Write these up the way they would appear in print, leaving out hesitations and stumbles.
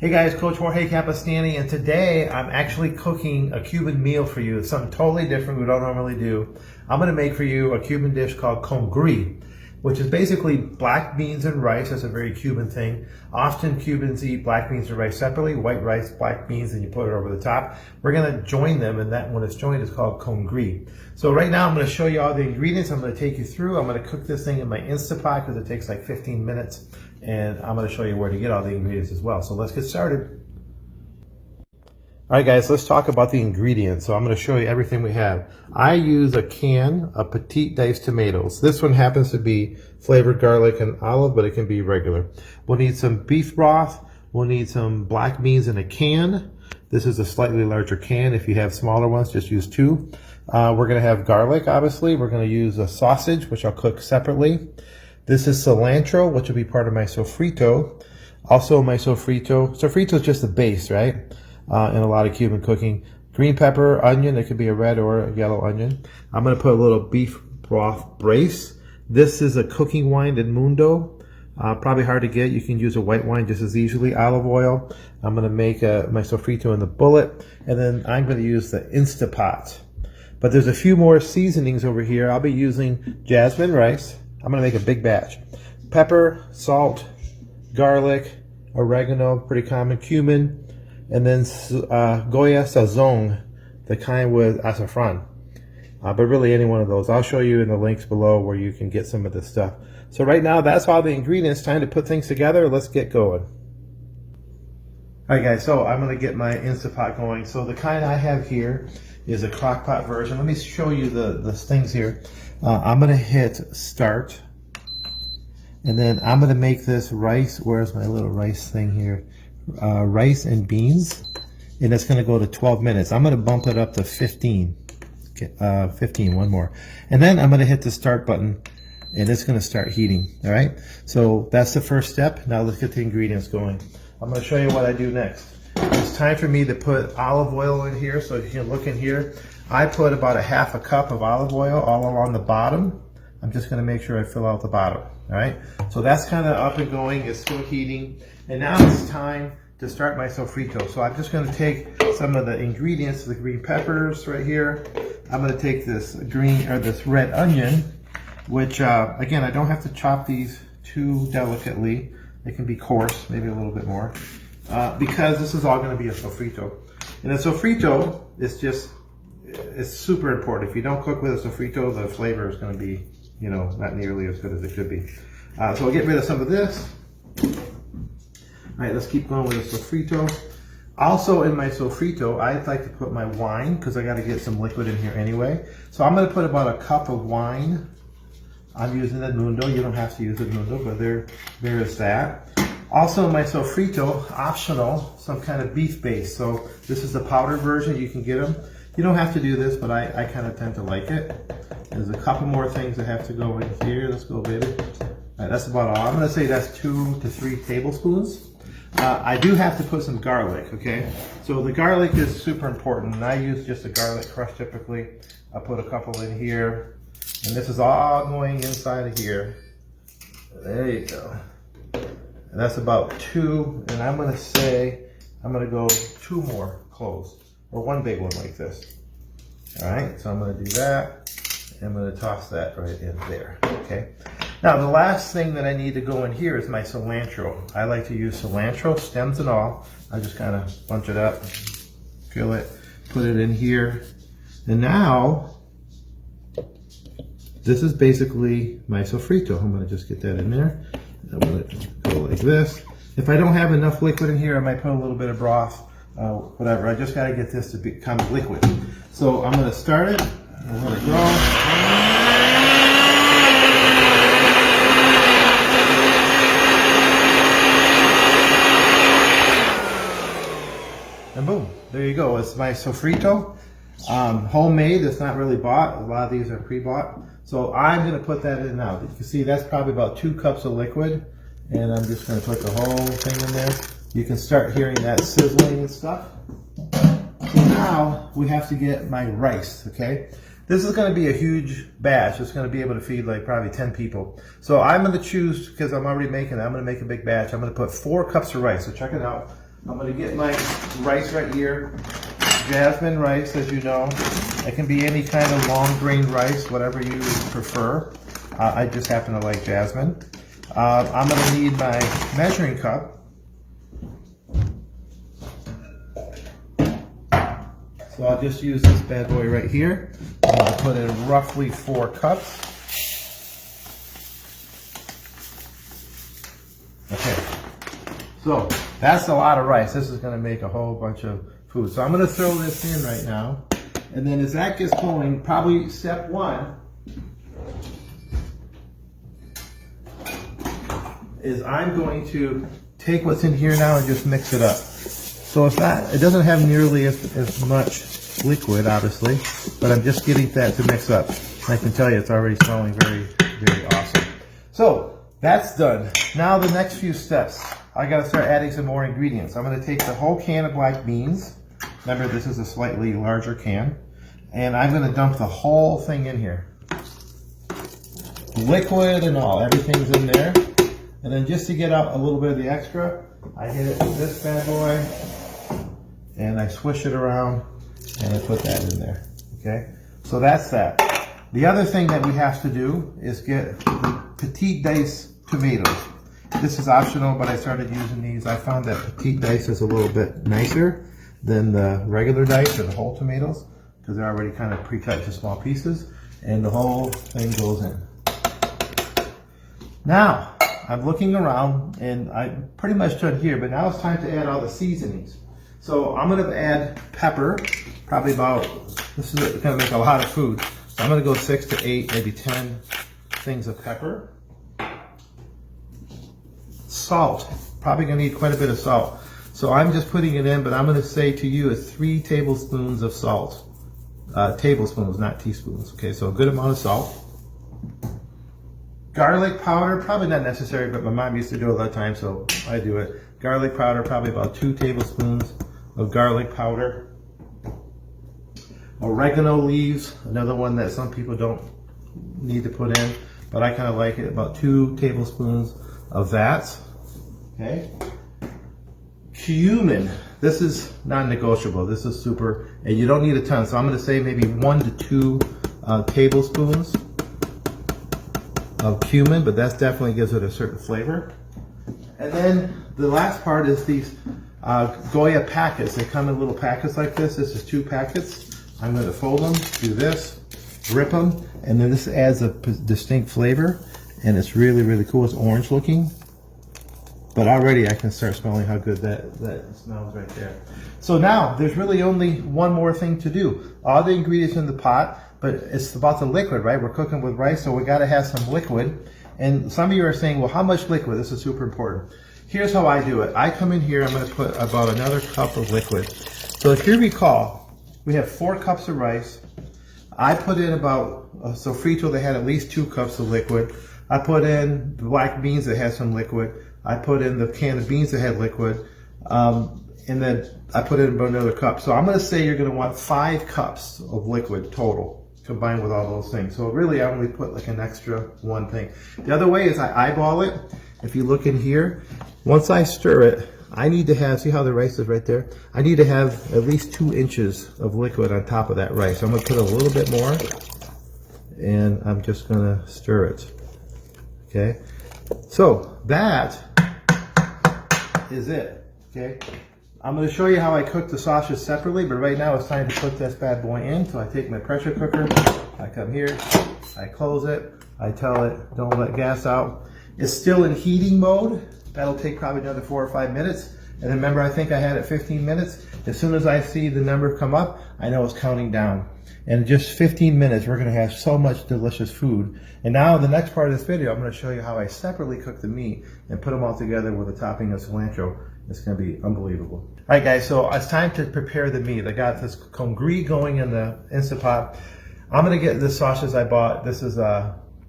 Hey guys, Coach Jorge Capistani, and today I'm actually cooking a Cuban meal for you. It's something totally different we don't normally do. I'm going to make for you a Cuban dish called congrí, which is basically black beans and rice. That's a very Cuban thing. Often Cubans eat black beans and rice separately, white rice, black beans, and you put it over the top. We're going to join them, and that when it's joined is called congrí. So right now I'm going to show you all the ingredients. I'm going to take you through. I'm going to cook this thing in my Instapot because it takes like 15 minutes. And I'm going to show you where to get all the ingredients as well. So let's get started. All right, guys, let's talk about the ingredients. So I'm going to show you everything we have. I use a can of petite diced tomatoes. This one happens to be flavored garlic and olive, but it can be regular. We'll need some beef broth. We'll need some black beans in a can. This is a slightly larger can. If you have smaller ones, just use two. We're going to have garlic, obviously. We're going to use a sausage, which I'll cook separately. This is cilantro, which will be part of my sofrito. Also my sofrito is just the base, right? In a lot of Cuban cooking. Green pepper, onion, it could be a red or a yellow onion. I'm gonna put a little beef broth brace. This is a cooking wine, Edmundo. Probably hard to get. You can use a white wine just as easily. Olive oil. I'm gonna make my sofrito in the bullet. And then I'm gonna use the Instapot. But there's a few more seasonings over here. I'll be using jasmine rice. I'm going to make a big batch. Pepper, salt, garlic, oregano, pretty common, cumin, and then Goya sazon, the kind with azafran. But really any one of those. I'll show you in the links below where you can get some of this stuff. So right now, that's all the ingredients. Time to put things together. Let's get going. All right, guys, so I'm going to get my Instapot going. So the kind I have here is a crock pot version. Let me show you the things here. I'm going to hit start, and then I'm going to make this rice. Where's my little rice thing here? Rice and beans, and it's going to go to 12 minutes. I'm going to bump it up to 15. Okay, 15, one more. And then I'm going to hit the start button, and it's going to start heating. All right, so that's the first step. Now let's get the ingredients going. I'm going to show you what I do next. It's time for me to put olive oil in here, so you can look in here. I put about a half a cup of olive oil all along the bottom. I'm just going to make sure I fill out the bottom. All right, so that's kind of up and going. It's still heating, and now it's time to start my sofrito. So I'm just going to take some of the ingredients, the green peppers right here. I'm going to take this this red onion, which again, I don't have to chop these too delicately. They can be coarse, maybe a little bit more, because this is all going to be a sofrito. And a sofrito is just, it's super important. If you don't cook with a sofrito, the flavor is going to be, you know, not nearly as good as it could be. So I'll get rid of some of this. All right, let's keep going with the sofrito. Also in my sofrito, I like to put my wine because I got to get some liquid in here anyway. So I'm going to put about a cup of wine. I'm using Edmundo. You don't have to use Edmundo, but there is that. Also in my sofrito, optional, some kind of beef base. So this is the powder version. You can get them. You don't have to do this, but I kind of tend to like it. There's a couple more things that have to go in here. Let's go, baby. All right, that's about all. I'm going to say that's 2 to 3 tablespoons. I do have to put some garlic, okay? So the garlic is super important, and I use just a garlic crush typically. I put a couple in here, and this is all going inside of here. There you go. And that's about 2, and I'm going to say I'm going to go 2 more cloves. Or 1 big one like this. All right, so I'm going to do that. I'm going to toss that right in there, okay? Now, the last thing that I need to go in here is my cilantro. I like to use cilantro, stems and all. I just kind of bunch it up, fill it, put it in here. And now, this is basically my sofrito. I'm going to just get that in there. I'm going to go like this. If I don't have enough liquid in here, I might put a little bit of broth. Whatever, I just got to get this to become liquid. So I'm going to start it, and let it go. And boom, there you go. It's my sofrito. Homemade, it's not really bought. A lot of these are pre-bought. So I'm going to put that in now. You can see that's probably about 2 cups of liquid. And I'm just going to put the whole thing in there. You can start hearing that sizzling and stuff. So now we have to get my rice, okay? This is going to be a huge batch. It's going to be able to feed like probably 10 people. So I'm going to choose, because I'm already making it, I'm going to make a big batch. I'm going to put 4 cups of rice. So check it out. I'm gonna get my rice right here. Jasmine rice, as you know. It can be any kind of long grain rice, whatever you prefer. I just happen to like jasmine. I'm gonna need my measuring cup. So I'll just use this bad boy right here. I'm gonna put in roughly 4 cups. Okay, so that's a lot of rice. This is gonna make a whole bunch of food. So I'm gonna throw this in right now. And then as that gets going, probably step 1 is I'm going to take what's in here now and just mix it up. So it's not, it doesn't have nearly as much liquid, obviously, but I'm just getting that to mix up. I can tell you it's already smelling very, very awesome. So that's done. Now the next few steps, I gotta start adding some more ingredients. I'm gonna take the whole can of black beans. Remember, this is a slightly larger can. And I'm gonna dump the whole thing in here. Liquid and all, everything's in there. And then just to get out a little bit of the extra, I hit it with this bad boy, and I swish it around, and I put that in there, okay? So that's that. The other thing that we have to do is get the petite dice tomatoes. This is optional, but I started using these. I found that petite dice is a little bit nicer than the regular dice or the whole tomatoes, because they're already kind of pre-cut to small pieces, and the whole thing goes in. Now, I'm looking around, and I'm pretty much done here, but now it's time to add all the seasonings. So I'm gonna add pepper, probably about, this is gonna make a lot of food. So I'm gonna go 6 to 8, maybe 10 things of pepper. Salt, probably gonna need quite a bit of salt. So I'm just putting it in, but I'm gonna say to you it's 3 tablespoons of salt. Tablespoons, not teaspoons. Okay, so a good amount of salt. Garlic powder, probably not necessary, but my mom used to do it a lot of times, so I do it. Garlic powder, probably about 2 tablespoons of garlic powder. Oregano leaves, another one that some people don't need to put in, but I kind of like it, about 2 tablespoons of that. Okay. Cumin, this is non-negotiable. This is super, and you don't need a ton, so I'm going to say maybe 1 to 2 tablespoons of cumin, but that definitely gives it a certain flavor. And then the last part is these Goya packets. They come in little packets like this. This is 2 packets. I'm going to fold them, do this, rip them, and then this adds a distinct flavor, and it's really, really cool. It's orange looking, but already I can start smelling how good that smells right there. So now there's really only one more thing to do. All the ingredients in the pot, but it's about the liquid, right? We're cooking with rice, so we got to have some liquid. And some of you are saying, well, how much liquid? This is super important. Here's how I do it. I come in here, I'm going to put about another cup of liquid. So if you recall, we have 4 cups of rice. I put in about a sofrito that had at least 2 cups of liquid. I put in the black beans that had some liquid. I put in the can of beans that had liquid. And then I put in about another cup. So I'm going to say you're going to want 5 cups of liquid total, combined with all those things. So really I only put like an extra 1 thing. The other way is I eyeball it. If you look in here, once I stir it, I need to have, see how the rice is right there? I need to have at least 2 inches of liquid on top of that rice. I'm going to put a little bit more, and I'm just going to stir it. Okay, so that is it. Okay, I'm going to show you how I cook the sausage separately, but right now it's time to put this bad boy in. So I take my pressure cooker, I come here, I close it, I tell it don't let gas out. It's still in heating mode. That'll take probably another 4 or 5 minutes. And remember, I think I had it 15 minutes. As soon as I see the number come up, I know it's counting down. And in just 15 minutes, we're gonna have so much delicious food. And now the next part of this video, I'm gonna show you how I separately cook the meat and put them all together with a topping of cilantro. It's gonna be unbelievable. All right, guys, so it's time to prepare the meat. I got this congrí going in the Instant Pot. I'm gonna get this sausage I bought. This is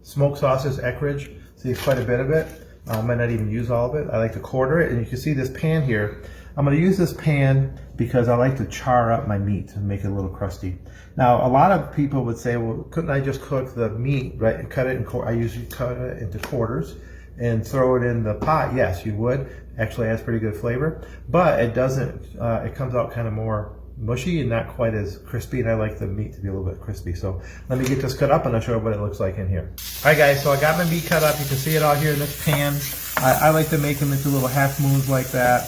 smoked sausage, Eckrich. See, quite a bit of it. I might not even use all of it. I like to quarter it, and you can see this pan here. I'm going to use this pan because I like to char up my meat and make it a little crusty. Now, a lot of people would say, well, couldn't I just cook the meat, right, and cut it in quarters? I usually cut it into quarters, and throw it in the pot, yes, you would. Actually has pretty good flavor, but it doesn't, it comes out kind of more mushy and not quite as crispy, and I like the meat to be a little bit crispy. So let me get this cut up and I'll show you what it looks like in here. All right guys, so I got my meat cut up. You can see it all here in this pan. I like to make them into little half moons like that.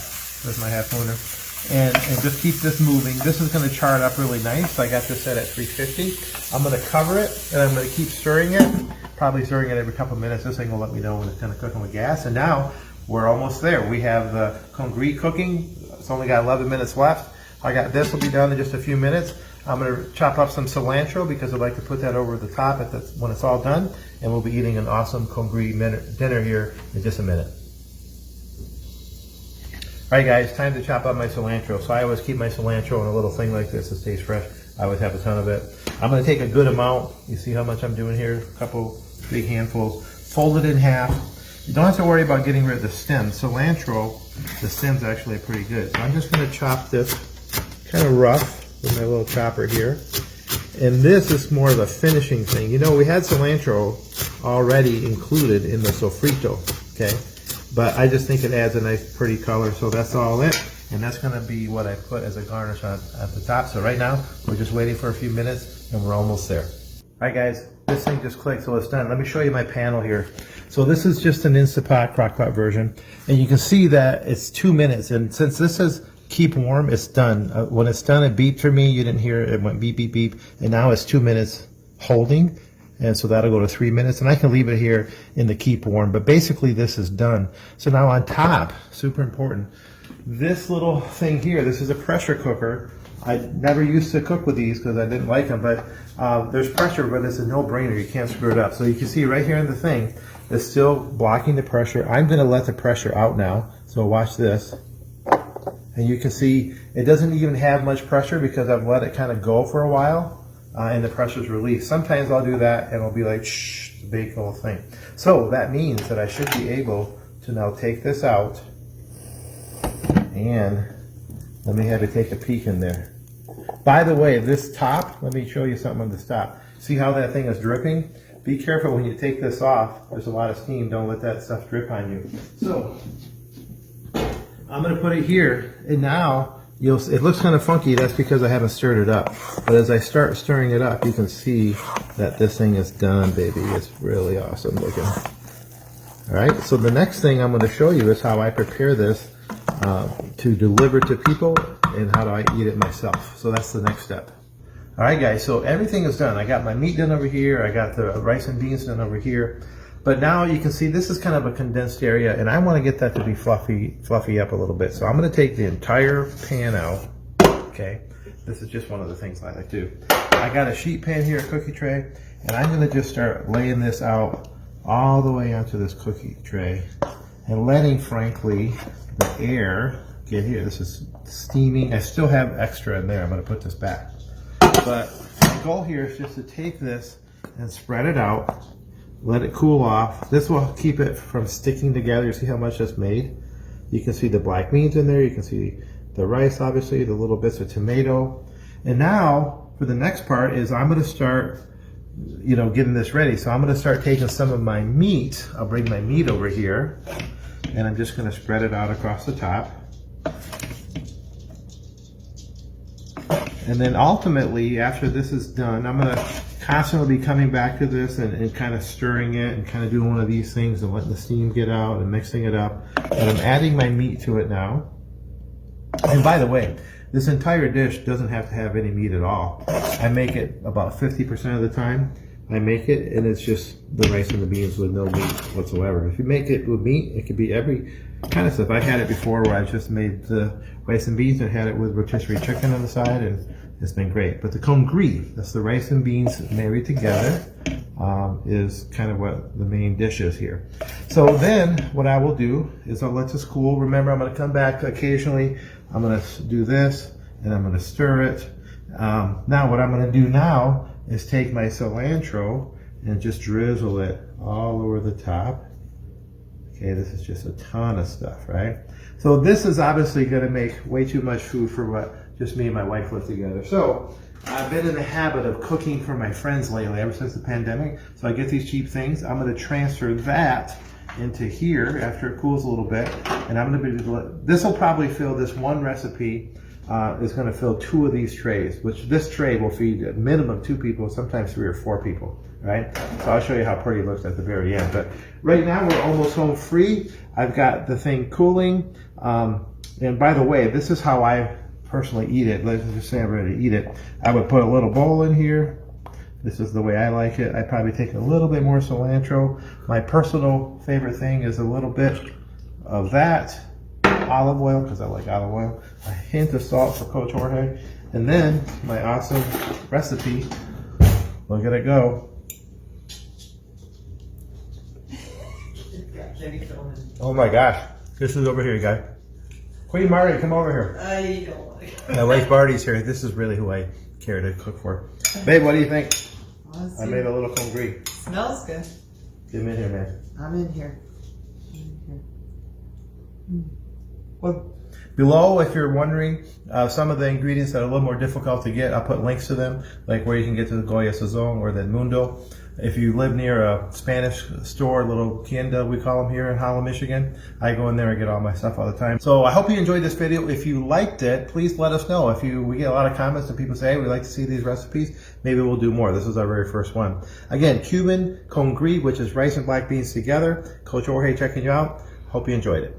There's my half mooner. And just keep this moving. This is going to char it up really nice. I got this set at 350. I'm going to cover it and I'm going to keep stirring it. Probably stirring it every couple of minutes. This thing will let me know when it's kind of cooking with gas. And now we're almost there. We have the congrí cooking. It's only got 11 minutes left. I got this will be done in just a few minutes. I'm going to chop up some cilantro because I'd like to put that over the top when it's all done. And we'll be eating an awesome congrí dinner here in just a minute. All right guys, time to chop up my cilantro. So I always keep my cilantro in a little thing like this. It stays fresh. I always have a ton of it. I'm going to take a good amount. You see how much I'm doing here? A couple big handfuls. Fold it in half. You don't have to worry about getting rid of the stem. Cilantro, the stem's actually pretty good. So I'm just going to chop this kind of rough with my little chopper here. And this is more of a finishing thing. You know, we had cilantro already included in the sofrito, okay? But I just think it adds a nice pretty color, so that's all it. And that's gonna be what I put as a garnish at the top. So right now, we're just waiting for a few minutes and we're almost there. All right guys, this thing just clicked, so it's done. Let me show you my panel here. So this is just an Instapot crock-pot version. And you can see that it's 2 minutes. And since this says keep warm, it's done. When it's done, it beeped for me. You didn't hear it. It went beep, beep, beep. And now it's 2 minutes holding. And so that'll go to 3 minutes, and I can leave it here in the keep warm, but basically this is done. So now on top, super important, this little thing here, this is a pressure cooker. I never used to cook with these because I didn't like them, but there's pressure, but it's a no-brainer. You can't screw it up. So you can see right here in the thing, it's still blocking the pressure. I'm gonna let the pressure out now, so watch this. And you can see it doesn't even have much pressure because I've let it kind of go for a while. And the pressure's released. Sometimes I'll do that and it'll be like, shh, the big whole thing. So that means that I should be able to now take this out and let me have you take a peek in there. By the way, this top, let me show you something on this top. See how that thing is dripping? Be careful when you take this off. There's a lot of steam. Don't let that stuff drip on you. So I'm gonna put it here, and now it looks kind of funky. That's because I haven't stirred it up. But as I start stirring it up, you can see that this thing is done, baby. It's really awesome looking. All right, so the next thing I'm going to show you is how I prepare this to deliver to people and how do I eat it myself. So that's the next step. All right, guys, so everything is done. I got my meat done over here. I got the rice and beans done over here. But now you can see this is kind of a condensed area, and I want to get that to be fluffy up a little bit. So I'm going to take the entire pan out, okay? This is just one of the things I like to do. I got a sheet pan here, a cookie tray, and I'm going to just start laying this out all the way onto this cookie tray and letting, frankly, the air get here. This is steaming. I still have extra in there. I'm going to put this back. But my goal here is just to take this and spread it out. Let it cool off. This will keep it from sticking together. You see how much that's made? You can see the black beans in there. You can see the rice, obviously, the little bits of tomato. And now, for the next part is I'm going to start, getting this ready. So I'm going to start taking some of my meat. I'll bring my meat over here. And I'm just going to spread it out across the top. And then ultimately, after this is done, I'm going to constantly be coming back to this and kind of stirring it and kind of doing one of these things and letting the steam get out and mixing it up. And I'm adding my meat to it now. And by the way, this entire dish doesn't have to have any meat at all. I make it about 50% of the time. I make it and it's just the rice and the beans with no meat whatsoever. If you make it with meat, it could be every kind of stuff. I had it before where I just made the rice and beans and had it with rotisserie chicken on the side, and it's been great. But the congrí, that's the rice and beans married together, is kind of what the main dish is here. So then what I will do is I'll let this cool. Remember, I'm going to come back occasionally. I'm going to do this and I'm going to stir it. Now what I'm going to do now is take my cilantro and just drizzle it all over the top. Okay, this is just a ton of stuff, right? So this is obviously going to make way too much food for what just me and my wife live together. So I've been in the habit of cooking for my friends lately, ever since the pandemic. So I get these cheap things. I'm going to transfer that into here after it cools a little bit. And I'm going to be, this will probably fill, this one recipe is going to fill 2 of these trays, which this tray will feed a minimum 2 people, sometimes 3 or 4 people, right? So I'll show you how pretty it looks at the very end. But right now we're almost home free. I've got the thing cooling. And by the way, this is how I personally eat it. Let's just say I'm ready to eat it. I would put a little bowl in here. This is the way I like it. I probably take a little bit more cilantro. My personal favorite thing is a little bit of that. Olive oil, because I like olive oil. A hint of salt for Coach Jorge. And then my awesome recipe. Look at it go. Oh my gosh. This is over here, guys. Queen Marty, come over here. I don't want to. My wife Marty's here. This is really who I care to cook for. Babe, what do you think? I made a little congrí. Smells good. Get in here, man. I'm in here. Well, below, if you're wondering, some of the ingredients that are a little more difficult to get, I'll put links to them, like where you can get to the Goya sazon or the Edmundo. If you live near a Spanish store, little tienda, we call them here in Holland, Michigan, I go in there and get all my stuff all the time. So I hope you enjoyed this video. If you liked it, please let us know. We get a lot of comments and people say, hey, we'd like to see these recipes. Maybe we'll do more. This is our very first one. Again, Cuban Congris, which is rice and black beans together. Coach Jorge checking you out. Hope you enjoyed it.